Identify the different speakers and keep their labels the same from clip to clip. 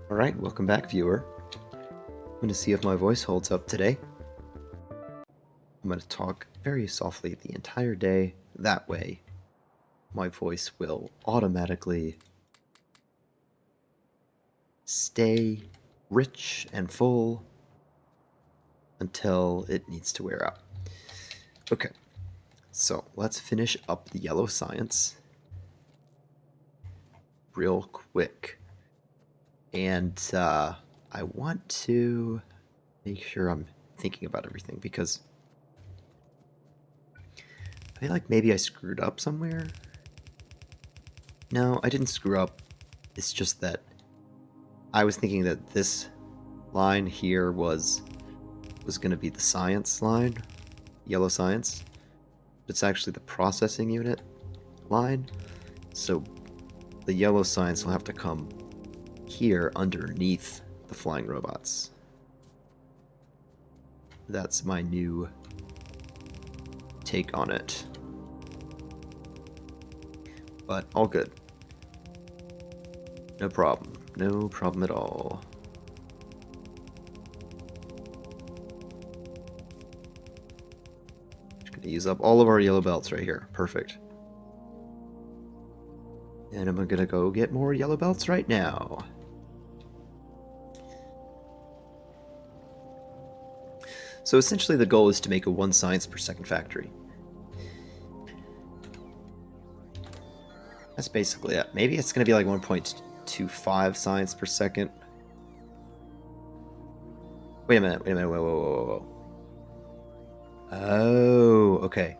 Speaker 1: Alright, welcome back, viewer. I'm going to see if my voice holds up today. I'm going to talk very softly the entire day. That way, my voice will automatically stay rich and full until it needs to wear out. Okay, so let's finish up the yellow science real quick. And I want to make sure I'm thinking about everything because I feel like maybe I screwed up somewhere. No, I didn't screw up. It's just that I was thinking that this line here was going to be the science line, yellow science. It's actually the processing unit line. So the yellow science will have to come here underneath the flying robots. That's my new take on it. But all good. No problem. No problem at all. Just gonna use up all of our yellow belts right here. Perfect. And I'm gonna go get more yellow belts right now. So essentially the goal is to make a 1 science per second factory. That's basically it. Maybe it's going to be like 1.25 science per second. Wait a minute, whoa. Oh, okay.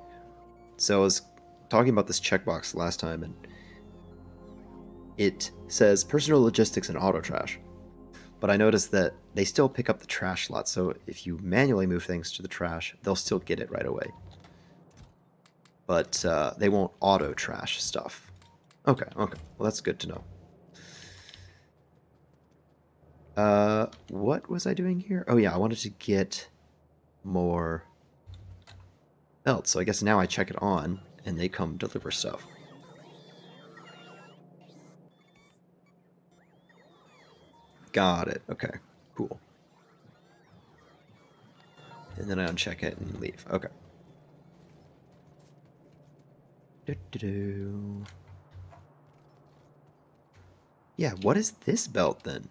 Speaker 1: So I was talking about this checkbox last time, and it says personal logistics and auto trash. But I noticed that they still pick up the trash lot, so if you manually move things to the trash, they'll still get it right away. But they won't auto trash stuff. Okay. Well, that's good to know. What was I doing here? Oh yeah, I wanted to get more belts. So I guess now I check it on, and they come deliver stuff. Got it. Okay, cool. And then I uncheck it and leave. Okay. Yeah, what is this belt then?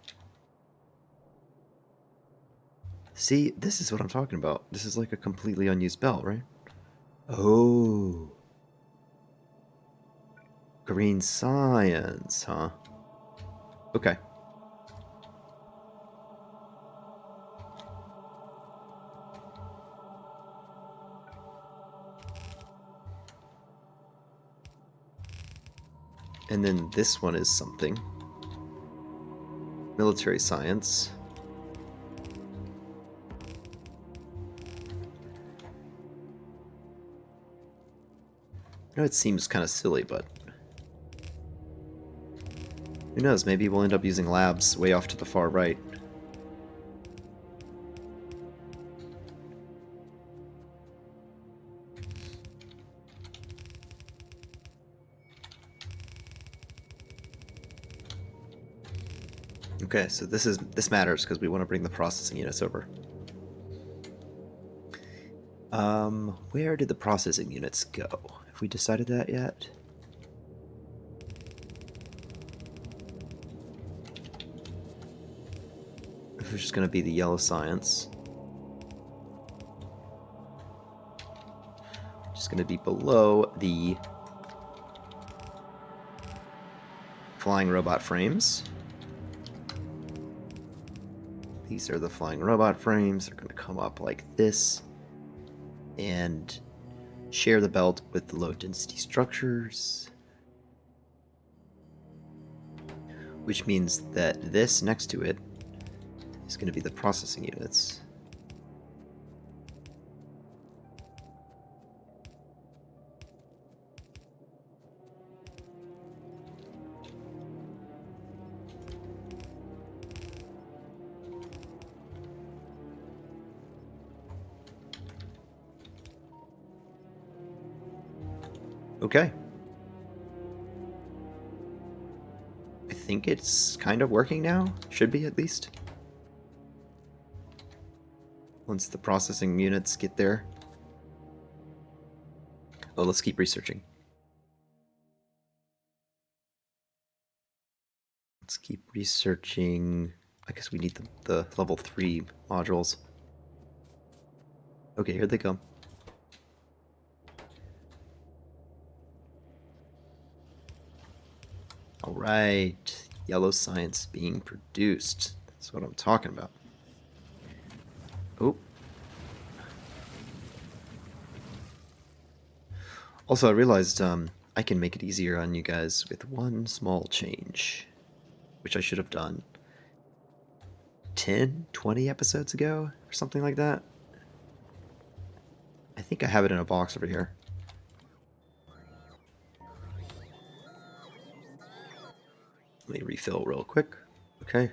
Speaker 1: See, this is what I'm talking about. This is like a completely unused belt, right? Oh. Green science, huh? Okay. And then this one is something. Military science. I know it seems kind of silly, but who knows, maybe we'll end up using labs way off to the far right. Okay, so this matters because we want to bring the processing units over. Where did the processing units go? Have we decided that yet? If it's just going to be the yellow science. Just going to be below the flying robot frames. These are the flying robot frames. They're going to come up like this and share the belt with the low density structures, which means that this next to it is going to be the processing units. Okay. I think it's kind of working now. Should be, at least. Once the processing units get there. Oh, let's keep researching. Let's keep researching. I guess we need the level 3 modules. Okay, here they come. Alright. Yellow science being produced. That's what I'm talking about. Oh. Also, I realized I can make it easier on you guys with one small change. Which I should have done 10, 20 episodes ago, or something like that. I think I have it in a box over here. Let me refill real quick. Okay.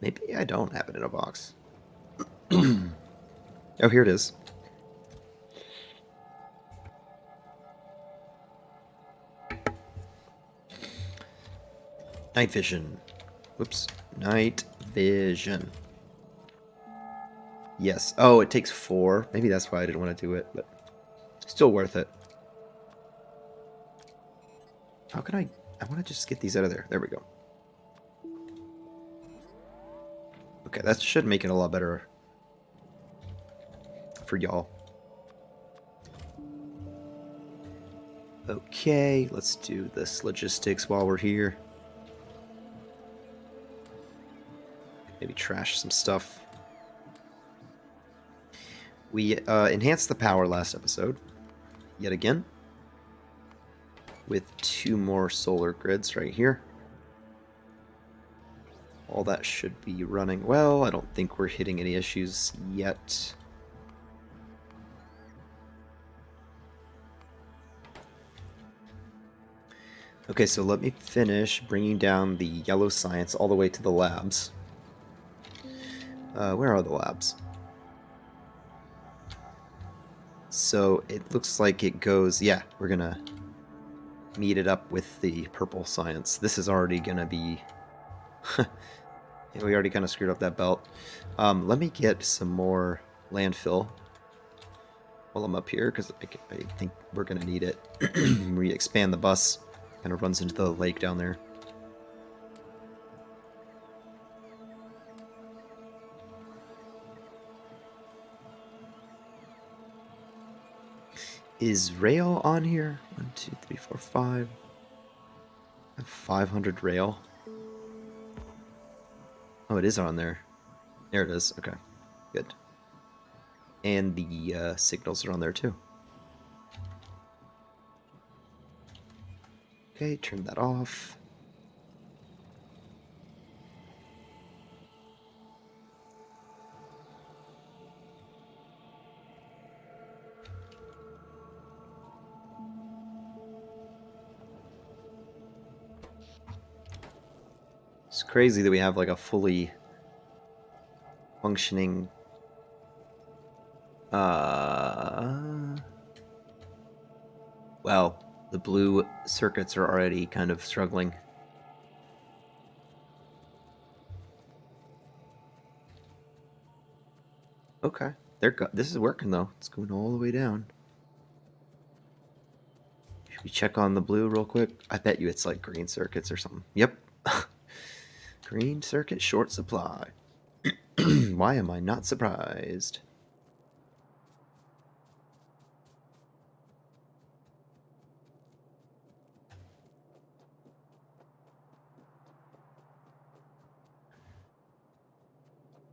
Speaker 1: Maybe I don't have it in a box. Oh, here it is. Night vision. Whoops. Night vision. Yes. Oh, it takes 4. Maybe that's why I didn't want to do it, but still worth it. How can I want to just get these out of there. There we go. Okay, that should make it a lot better for y'all. Okay, let's do this logistics while we're here. Maybe trash some stuff. We enhanced the power last episode, yet again, with 2 more solar grids right here. All that should be running well. I don't think we're hitting any issues yet. Okay, so let me finish bringing down the yellow science all the way to the labs. Where are the labs? So it looks like it goes, yeah, we're gonna meet it up with the purple science. This is already gonna be, we already kind of screwed up that belt. Let me get some more landfill while I'm up here, because I think we're gonna need it. We expand the bus, kind of runs into the lake down there. Is rail on here? 1, 2, 3, 4, 5. I have 500 rail. Oh, it is on there. There it is. Okay, good. And the signals are on there too. Okay, turn that off. It's crazy that we have like a fully functioning well, the blue circuits are already kind of struggling. Okay, this is working though. It's going all the way down. Should we check on the blue real quick? I bet you it's like green circuits or something. Yep. Green circuit short supply. Why am I not surprised?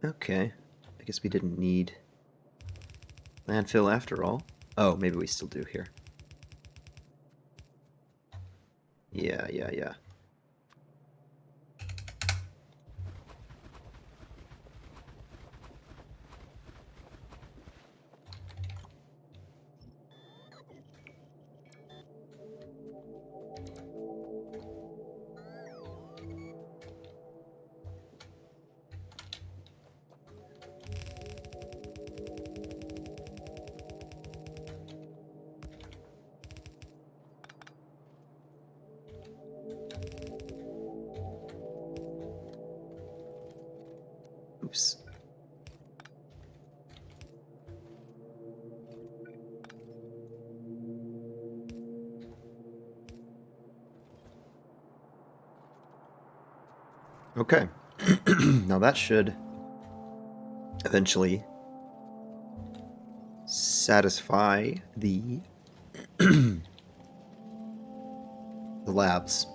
Speaker 1: Okay. I guess we didn't need landfill after all. Oh, maybe we still do here. Yeah. Oops. Okay. Now that should eventually satisfy the the labs.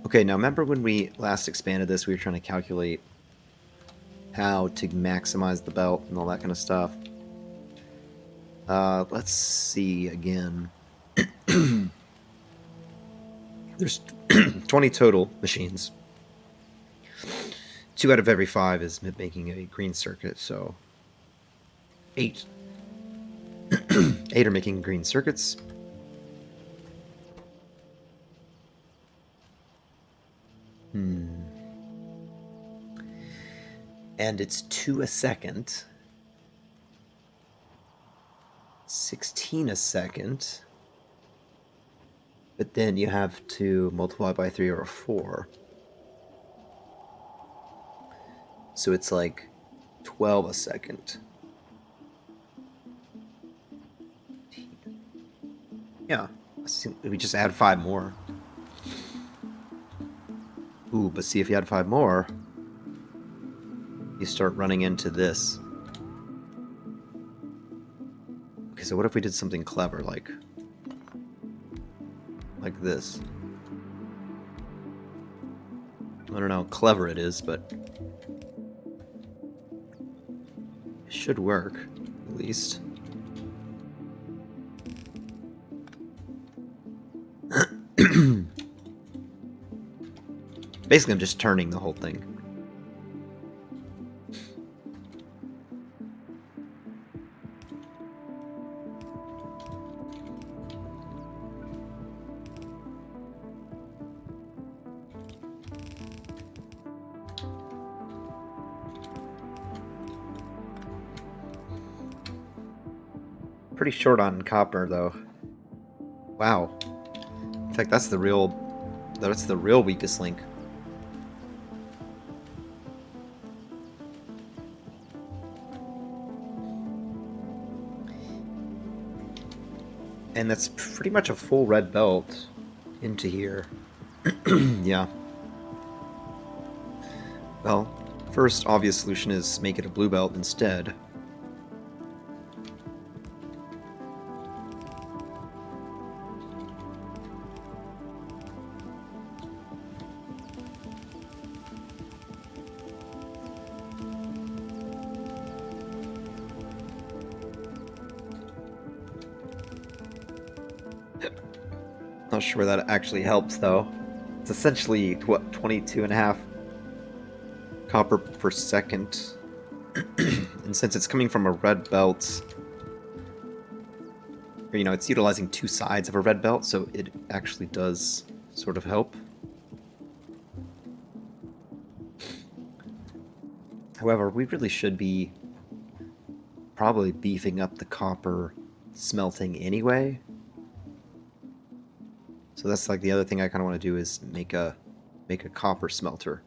Speaker 1: Okay, now remember when we last expanded this, we were trying to calculate how to maximize the belt and all that kind of stuff. Let's see again. There's 20 total machines. 2 out of every 5 is making a green circuit, so 8. 8 are making green circuits. And it's 2 a second. 16 a second. But then you have to multiply by 3 or 4. So it's like 12 a second. Yeah, we just add 5 more. Ooh, but see, if you add 5 more, you start running into this. Okay, so what if we did something clever, like this? I don't know how clever it is, but it should work, at least. Basically, I'm just turning the whole thing. Pretty short on copper, though. Wow. In fact, that's the real weakest link. And that's pretty much a full red belt into here. Yeah. Well, first obvious solution is make it a blue belt instead. Not sure that actually helps, though. It's essentially, what, 22.5 copper per second. And since it's coming from a red belt, or, you know, it's utilizing 2 sides of a red belt, so it actually does sort of help. However, we really should be probably beefing up the copper smelting anyway. So that's like the other thing I kind of want to do is make a copper smelter.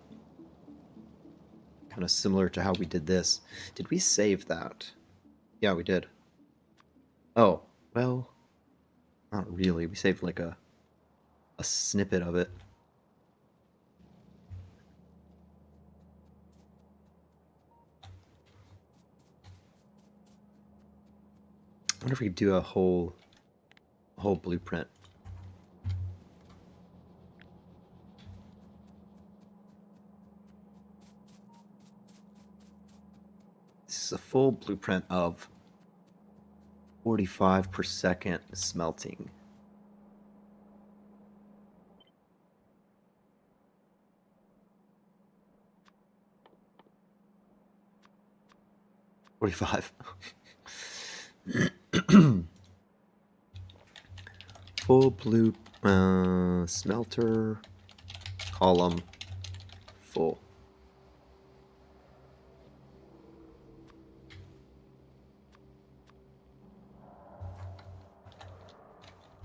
Speaker 1: Kind of similar to how we did this. Did we save that? Yeah, we did. Oh, well, not really. We saved like a snippet of it. I wonder if we could do a whole blueprint. This is a full blueprint of 45 per second smelting. $45. Full blue smelter column full.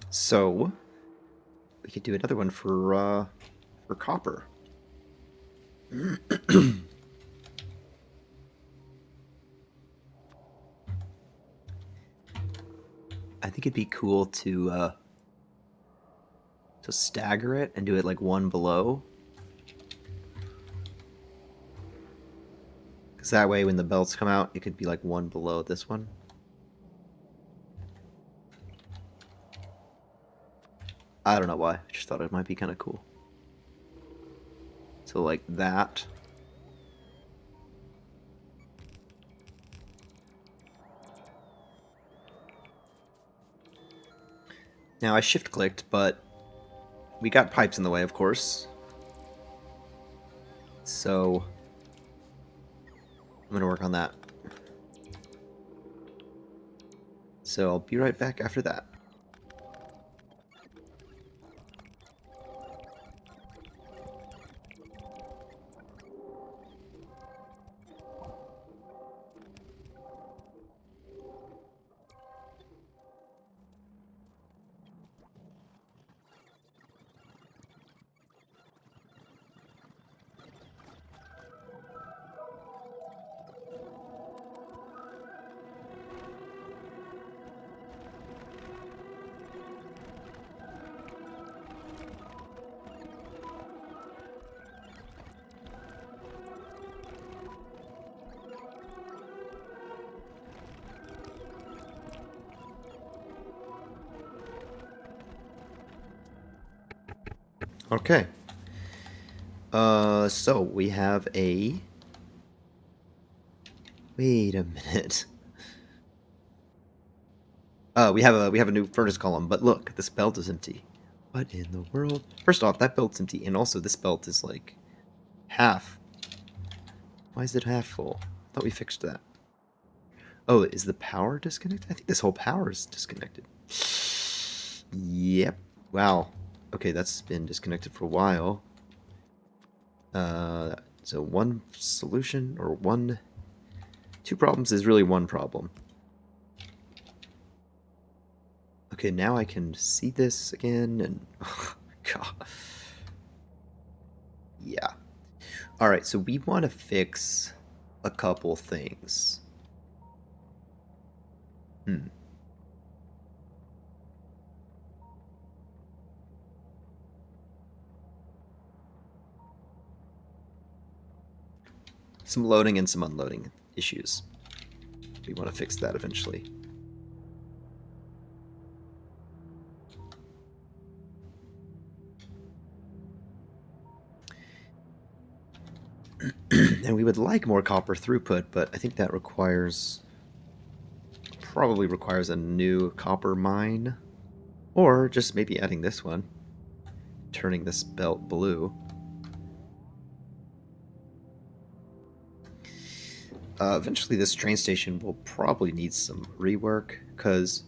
Speaker 1: So we could do another one for copper. I think it'd be cool to stagger it and do it like one below. Because that way when the belts come out, it could be like one below this one. I don't know why. I just thought it might be kind of cool. So like that. Now I shift clicked, but we got pipes in the way, of course. So I'm gonna work on that. So I'll be right back after that. Okay. So we have a. Wait a minute. We have a new furnace column, but look, this belt is empty. What in the world? First off, that belt's empty, and also this belt is like half. Why is it half full? I thought we fixed that. Oh, is the power disconnected? I think this whole power is disconnected. Yep. Wow. Okay, that's been disconnected for a while. So one solution or two problems is really one problem. Okay, now I can see this again, and oh, God. Yeah. All right, so we want to fix a couple things. Hmm. Some loading and some unloading issues. We want to fix that eventually. And we would like more copper throughput, but I think that probably requires a new copper mine, or just maybe adding this one, turning this belt blue. Eventually this train station will probably need some rework, because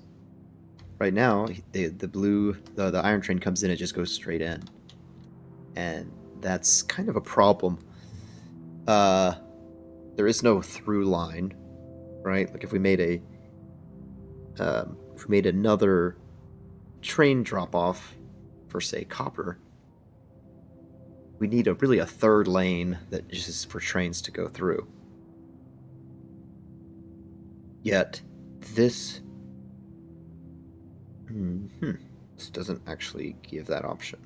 Speaker 1: right now the iron train comes in, it just goes straight in, and that's kind of a problem. There is no through line, right? Like if we made another train drop off for say copper, we need really a third lane that is just for trains to go through. Yet this this doesn't actually give that option.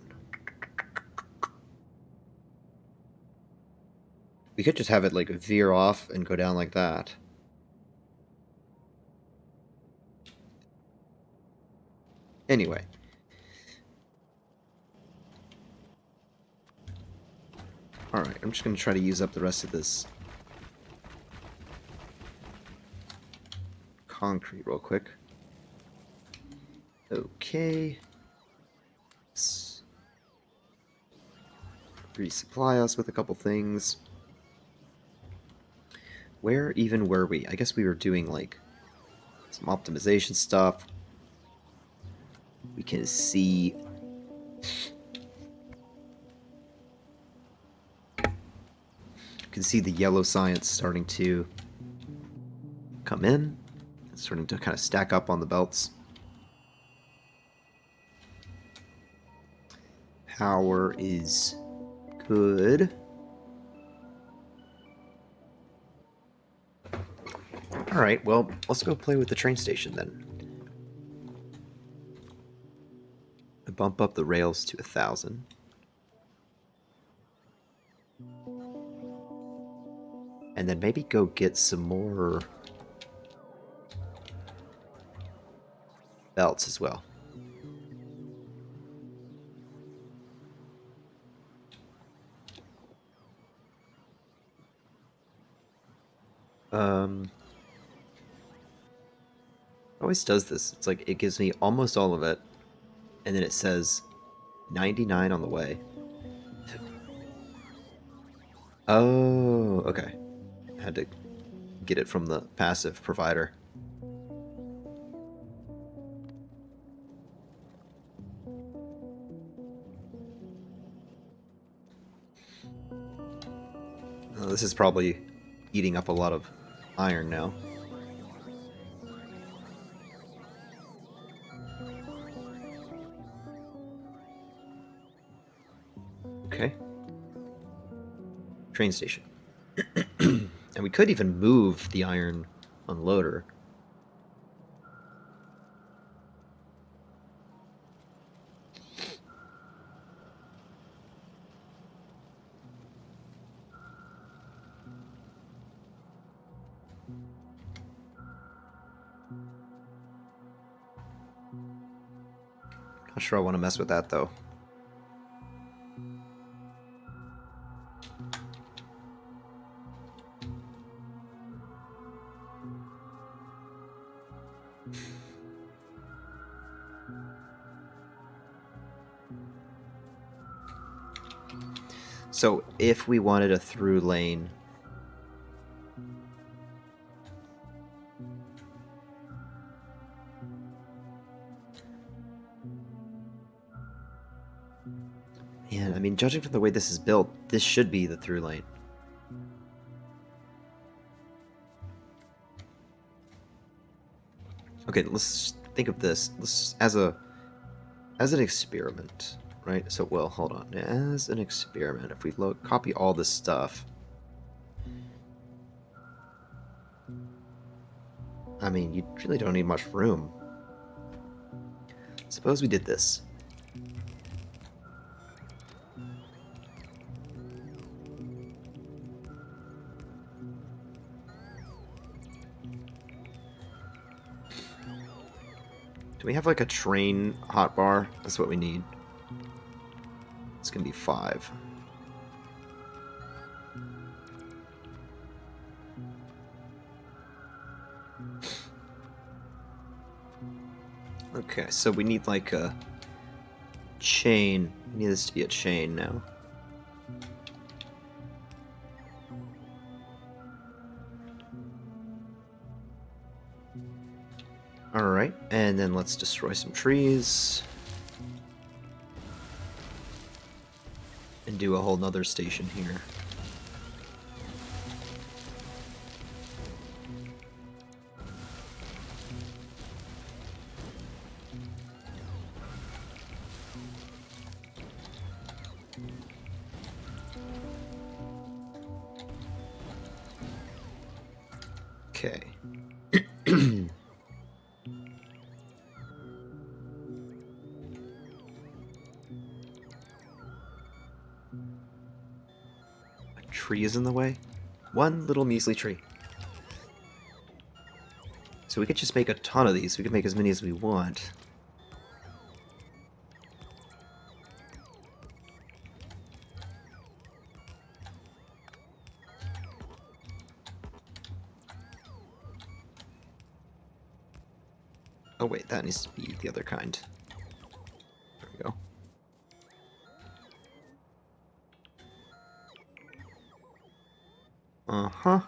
Speaker 1: We could just have it like veer off and go down like that. Anyway. Alright, I'm just going to try to use up the rest of this concrete real quick. Okay. Let's resupply us with a couple things. Where even were we? I guess we were doing like some optimization stuff. We can see the yellow science starting to come in. It's starting to kind of stack up on the belts. Power is good. Alright, well, let's go play with the train station then. Bump up the rails to 1,000. And then maybe go get some more belts as well. Always does this. It's like it gives me almost all of it, and then it says 99 on the way. Oh, okay. I had to get it from the passive provider. This is probably eating up a lot of iron now. Okay. Train station. And we could even move the iron unloader. Not sure I want to mess with that though. So if we wanted a through lane, man, I mean, judging from the way this is built, this should be the through lane. Okay, let's think of this. Let's as an experiment, right? So, well, hold on. As an experiment, if we copy all this stuff, I mean, you really don't need much room. Suppose we did this. Do we have like a train hotbar? That's what we need. It's gonna be 5. Okay, so we need like a chain. We need this to be a chain now. Alright, and then let's destroy some trees. And do a whole nother station here. Okay. A tree is in the way? One little measly tree. So we could just make a ton of these. We could make as many as we want. Oh wait, that needs to be the other kind. There we go. Uh-huh.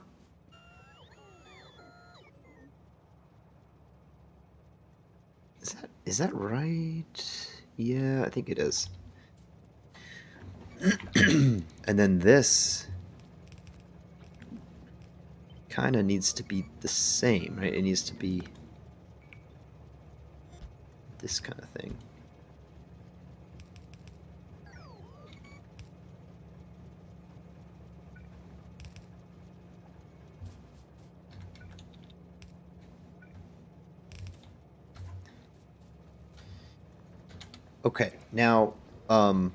Speaker 1: Is that right? Yeah, I think it is. And then this kind of needs to be the same, right? It needs to be this kind of thing. Okay, now, I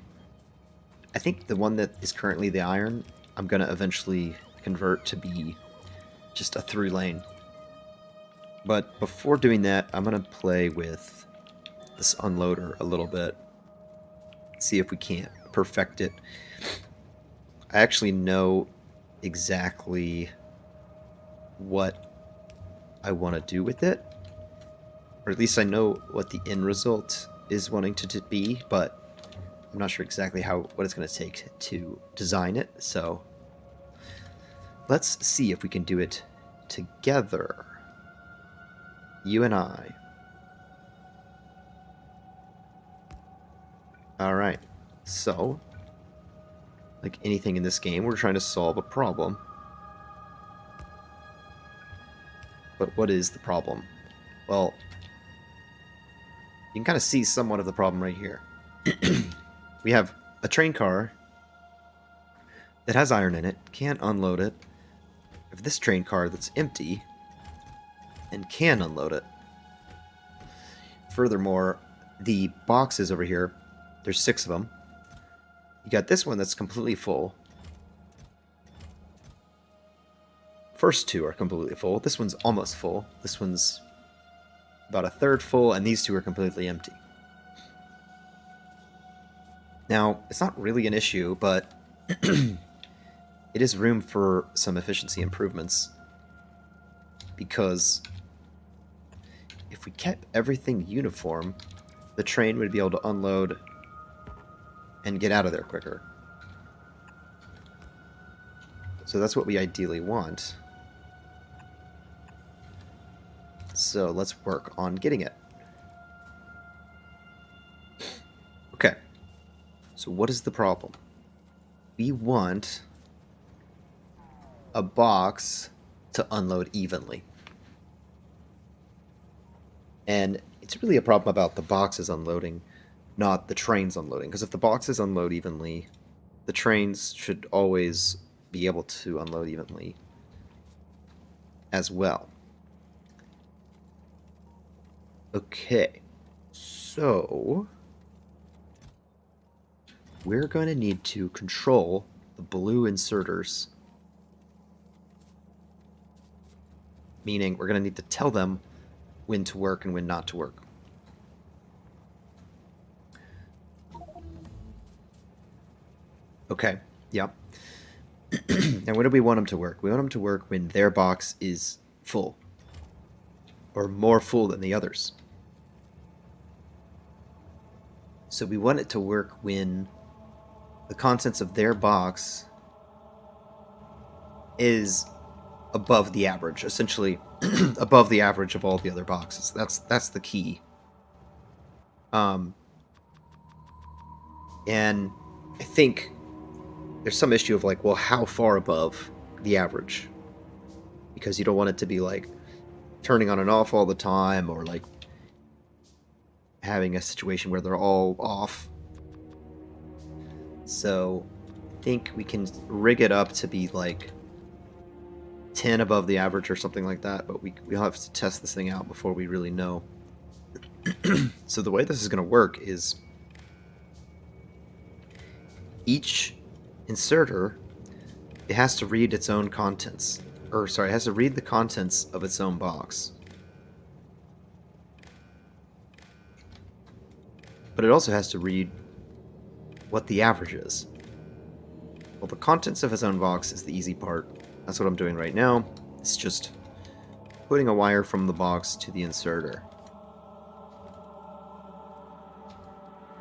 Speaker 1: think the one that is currently the iron, I'm gonna eventually convert to be just a through lane. But before doing that, I'm gonna play with this unloader a little bit, see if we can't perfect it. I actually know exactly what I want to do with it, or at least I know what the end result is wanting to be, but I'm not sure exactly what it's going to take to design it. So let's see if we can do it together, you and I. All right. So, like anything in this game, we're trying to solve a problem. But what is the problem? Well, you can kind of see somewhat of the problem right here. We have a train car that has iron in it, can't unload it. We have this train car that's empty and can unload it. Furthermore, the boxes over here, there's 6 of them. You got this one that's completely full. First 2 are completely full. This one's almost full. This one's about a third full, and these 2 are completely empty. Now, it's not really an issue, but it is room for some efficiency improvements, because if we kept everything uniform, the train would be able to unload and get out of there quicker. So that's what we ideally want. So let's work on getting it. Okay. So what is the problem? We want a box to unload evenly. And it's really a problem about the boxes unloading, not the trains unloading. Because if the boxes unload evenly, the trains should always be able to unload evenly as well. Okay, so we're going to need to control the blue inserters. Meaning we're going to need to tell them when to work and when not to work. Okay, yeah. Now, when do we want them to work? We want them to work when their box is full, or more full than the others. So we want it to work when the contents of their box is above the average, essentially above the average of all the other boxes. That's the key. And I think there's some issue of like, well, how far above the average? Because you don't want it to be like turning on and off all the time, or like having a situation where they're all off. So I think we can rig it up to be like 10 above the average or something like that, but we'll have to test this thing out before we really know. So the way this is going to work is each inserter, it has to read its own contents. Or, sorry, it has to read the contents of its own box. But it also has to read what the average is. Well, the contents of its own box is the easy part. That's what I'm doing right now. It's just putting a wire from the box to the inserter.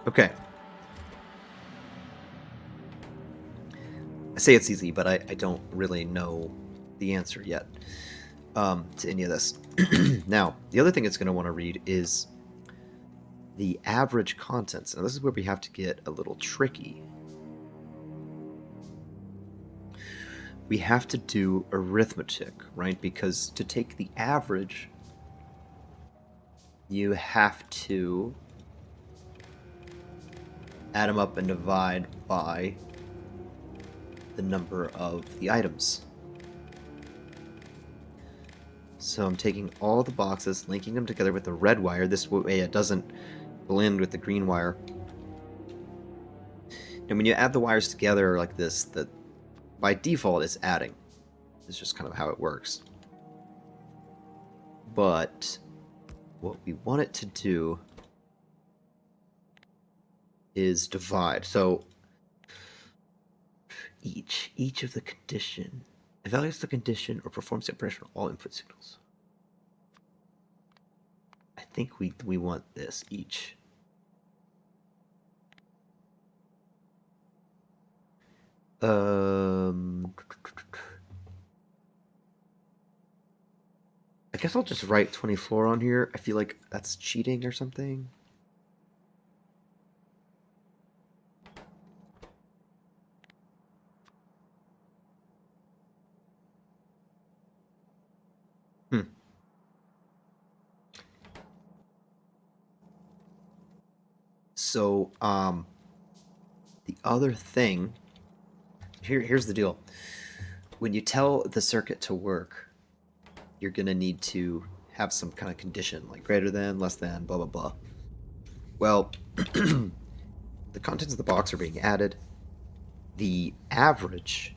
Speaker 1: Okay. I say it's easy, but I don't really know the answer yet to any of this. Now, the other thing it's going to want to read is the average contents. Now, this is where we have to get a little tricky. We have to do arithmetic, right? Because to take the average, you have to add them up and divide by the number of the items. So I'm taking all the boxes, linking them together with the red wire. This way it doesn't blend with the green wire. And when you add the wires together like this, that by default it's adding. It's just kind of how it works. But what we want it to do is divide. So each of the condition evaluates the condition or performs the operation on all input signals. I think we want this each. I guess I'll just write 24 on here. I feel like that's cheating or something. So, the other thing, here's the deal. When you tell the circuit to work, you're gonna need to have some kind of condition, like greater than, less than, blah, blah, blah. Well, the contents of the box are being added. The average,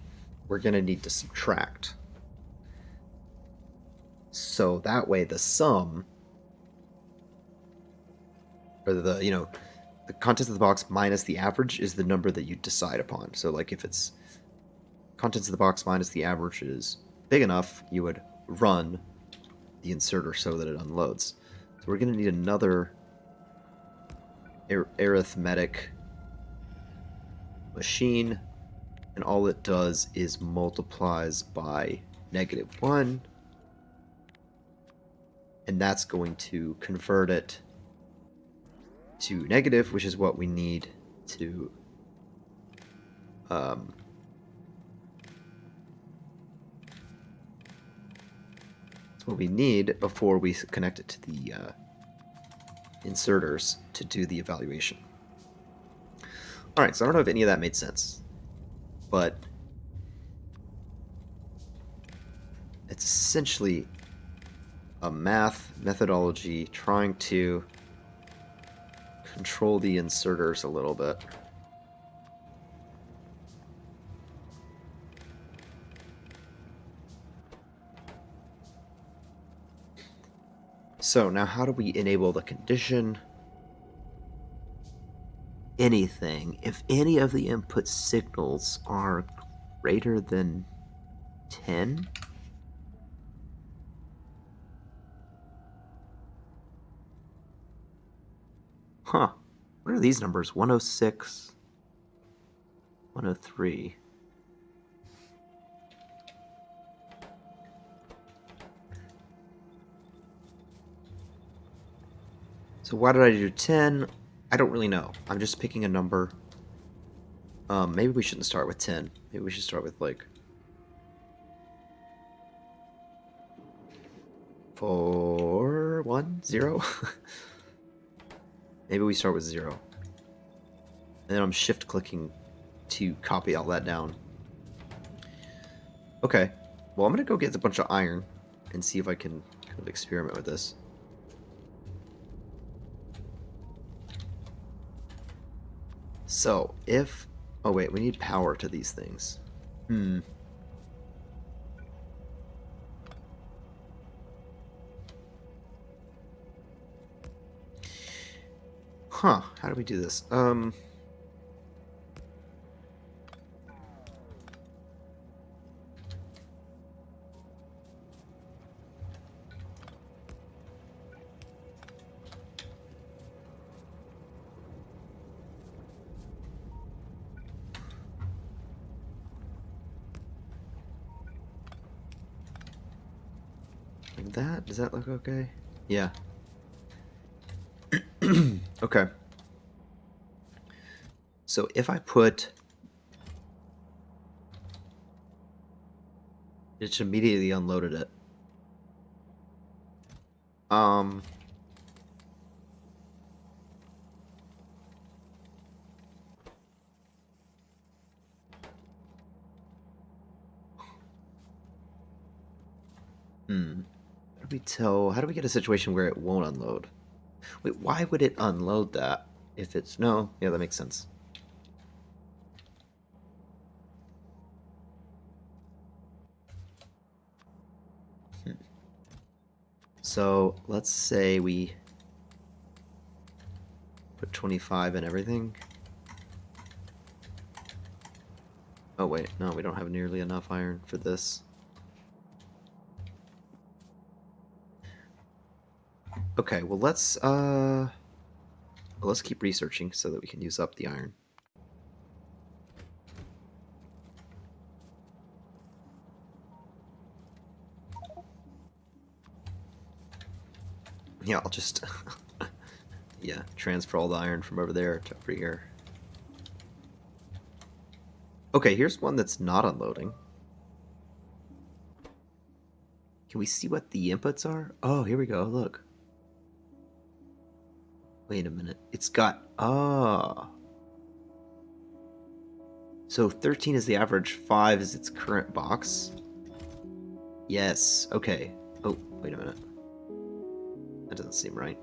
Speaker 1: we're gonna need to subtract. So that way the sum, or the contents of the box minus the average is the number that you decide upon. So like if it's contents of the box minus the average is big enough, you would run the inserter so that it unloads. So we're going to need another arithmetic machine, and all it does is multiplies by -1, and that's going to convert it to negative, which is what we need to it's what we need before we connect it to the inserters to do the evaluation. Alright, so I don't know if any of that made sense, but it's essentially a math methodology trying to control the inserters a little bit. So now how do we enable the condition? Anything. If any of the input signals are greater than 10, huh, what are these numbers? 106, 103. So why did I do 10? I don't really know. I'm just picking a number. Maybe we shouldn't start with 10. Maybe we should start with like 4, 1, 0. Maybe we start with 0. And then I'm shift clicking to copy all that down. Okay. Well, I'm going to go get a bunch of iron and see if I can kind of experiment with this. So, if... Oh, wait, we need power to these things. Huh, how do we do this? Like that? Does that look okay? Yeah. Okay. So if I put... It just immediately unloaded it. How do we get a situation where it won't unload? Wait, why would it unload that if it's... No, yeah, that makes sense. So let's say we put 25 in everything. Oh wait, no, we don't have nearly enough iron for this. Okay, well let's keep researching so that we can use up the iron. Yeah, I'll just yeah, transfer all the iron from over there to over here. Okay, here's one that's not unloading. Can we see what the inputs are? Oh, here we go, look. Wait a minute. It's got... Oh. So 13 is the average, 5 is its current box. Yes, okay. Oh, wait a minute. That doesn't seem right.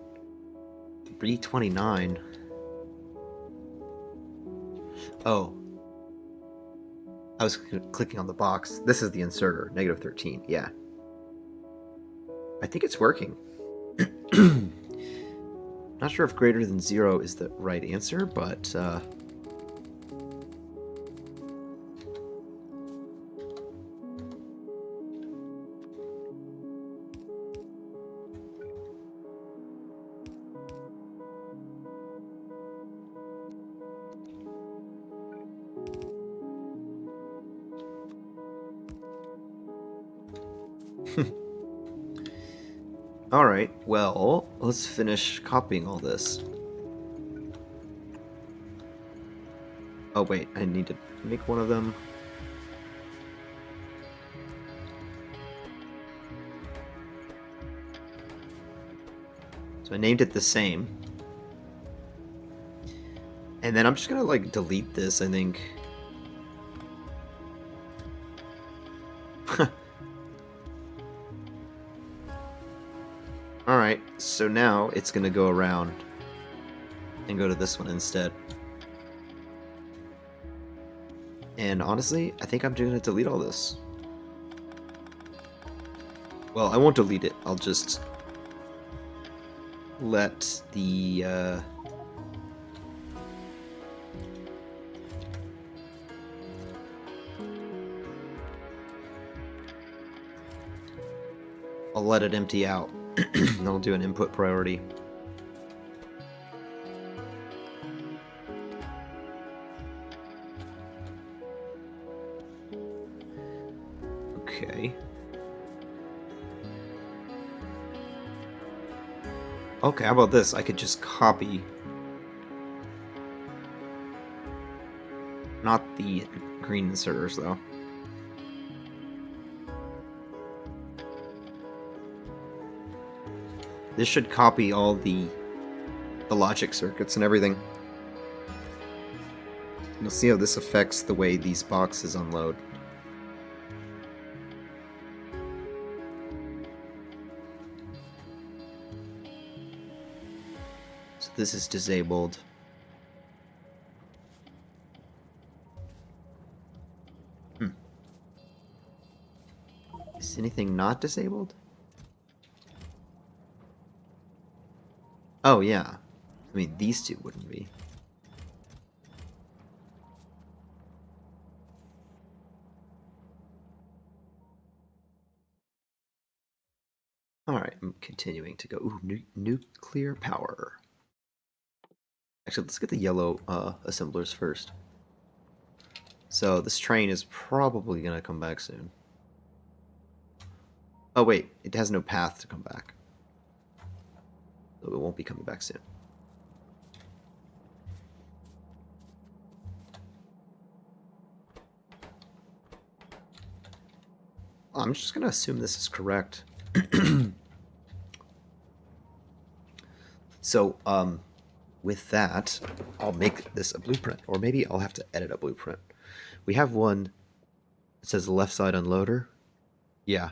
Speaker 1: 329. Oh. I was clicking on the box. This is the inserter, negative 13. Yeah. I think it's working. Not sure if greater than 0 is the right answer, but... Alright, well, let's finish copying all this. Oh wait, I need to make one of them. So I named it the same. And then I'm just gonna like delete this, I think. Alright, so now it's gonna go around and go to this one instead. And honestly, I think I'm gonna delete all this. Well, I won't delete it, I'll just let the I'll let it empty out. And I'll do an input priority. Okay. Okay, how about this? I could just copy. Not the green inserters, though. This should copy all the logic circuits and everything. You'll see how this affects the way these boxes unload. So this is disabled. Is anything not disabled? Oh, yeah. I mean, these two wouldn't be. Alright, I'm continuing to go. Ooh, nuclear power. Actually, let's get the yellow assemblers first. So this train is probably going to come back soon. Oh wait, it has no path to come back. So it won't be coming back soon. I'm just going to assume this is correct. So, with that, I'll make this a blueprint. Or maybe I'll have to edit a blueprint. We have one that says left side unloader. Yeah.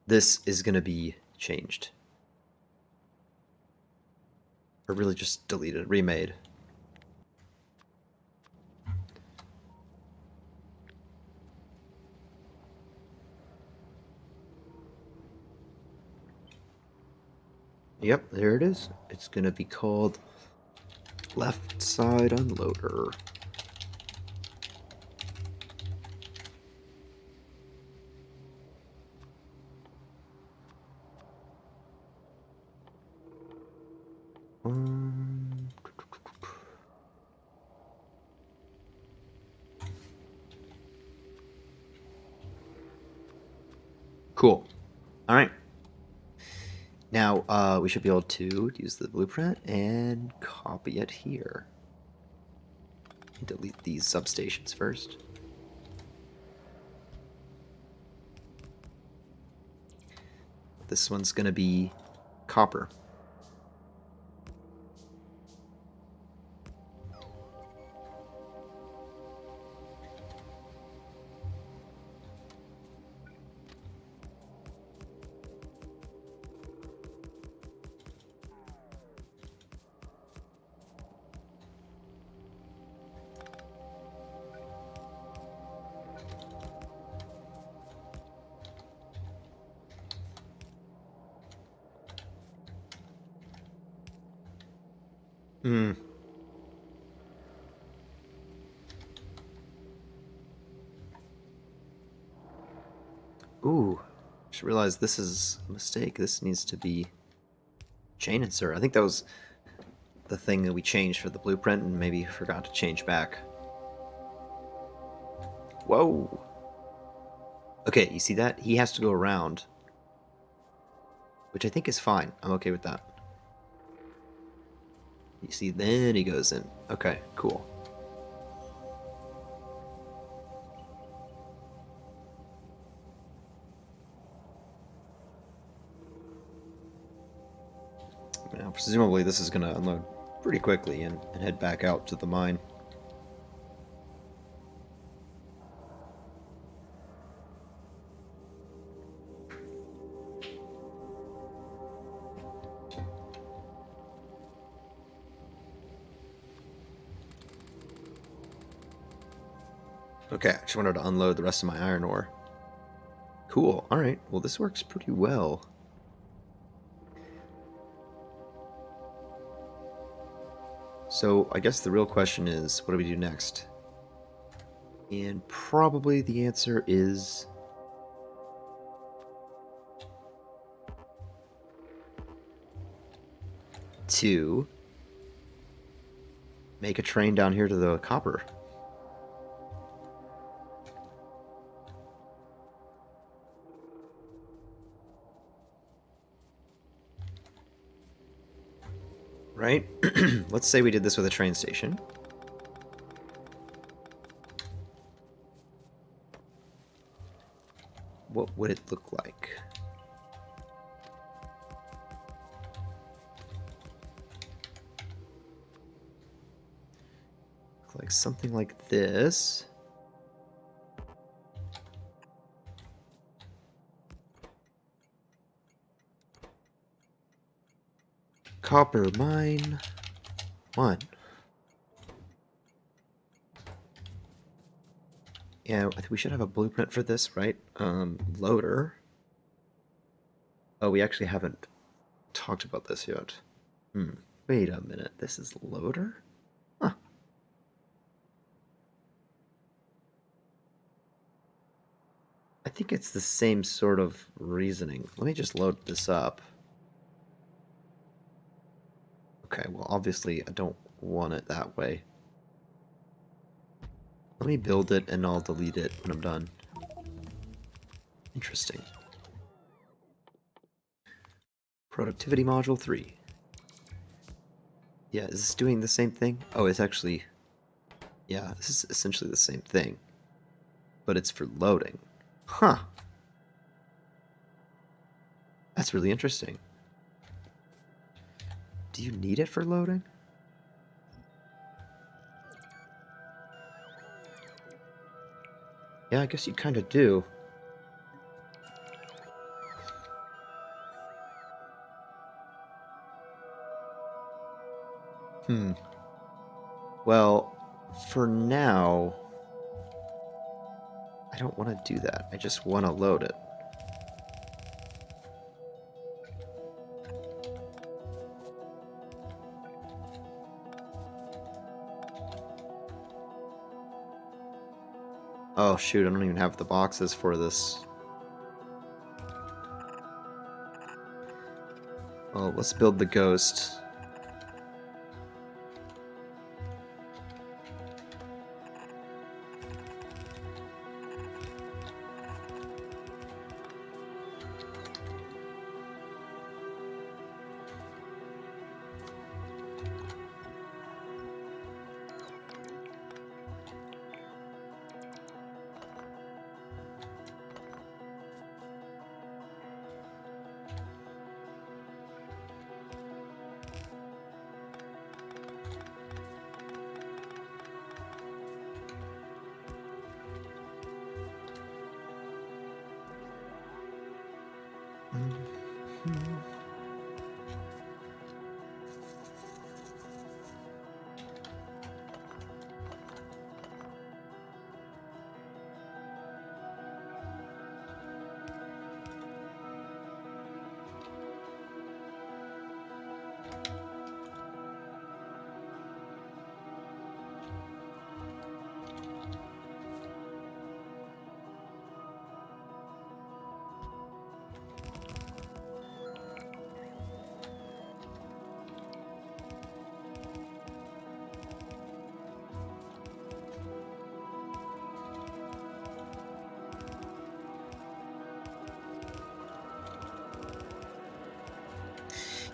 Speaker 1: This is going to be changed. Or really just deleted, remade. Yep, there it is. It's going to be called left side unloader. Um, cool. All right. Now, we should be able to use the blueprint and copy it here. Delete these substations first. This one's going to be copper. Hmm. Ooh. Just realized this is a mistake. This needs to be chain insert. I think that was the thing that we changed for the blueprint and maybe forgot to change back. Whoa. Okay, you see that? He has to go around. Which I think is fine. I'm okay with that. You see, then he goes in. Okay, cool. Now, presumably this is going to unload pretty quickly and head back out to the mine. Okay, I just wanted to unload the rest of my iron ore. Cool, alright. Well, this works pretty well. So, I guess the real question is, what do we do next? And probably the answer is... to make a train down here to the copper. Right? Let's say we did this with a train station. What would it look like? Like something like this. Copper mine 1. Yeah, I think we should have a blueprint for this, right? Loader. Oh, we actually haven't talked about this yet. Wait a minute. This is loader? Huh. I think it's the same sort of reasoning. Let me just load this up. Okay, well, obviously I don't want it that way. Let me build it and I'll delete it when I'm done. Interesting. Productivity module 3. Yeah, is this doing the same thing? Oh, it's actually... Yeah, this is essentially the same thing. But it's for loading. Huh. That's really interesting. Do you need it for loading? Yeah, I guess you kind of do. Well, for now, I don't want to do that. I just want to load it. Oh shoot, I don't even have the boxes for this. Well, let's build the ghost.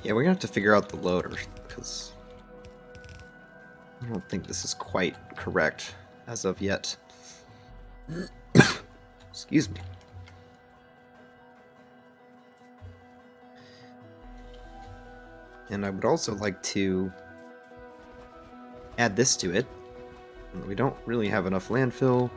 Speaker 1: Yeah, we're gonna have to figure out the loader, because I don't think this is quite correct as of yet. Excuse me. And I would also like to add this to it. We don't really have enough landfill.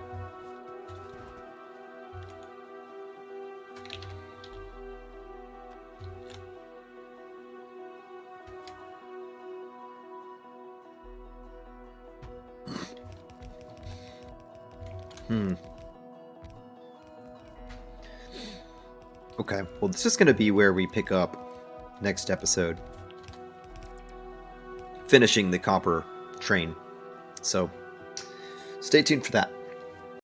Speaker 1: Okay, well, this is going to be where we pick up next episode. Finishing the copper train. So, stay tuned for that.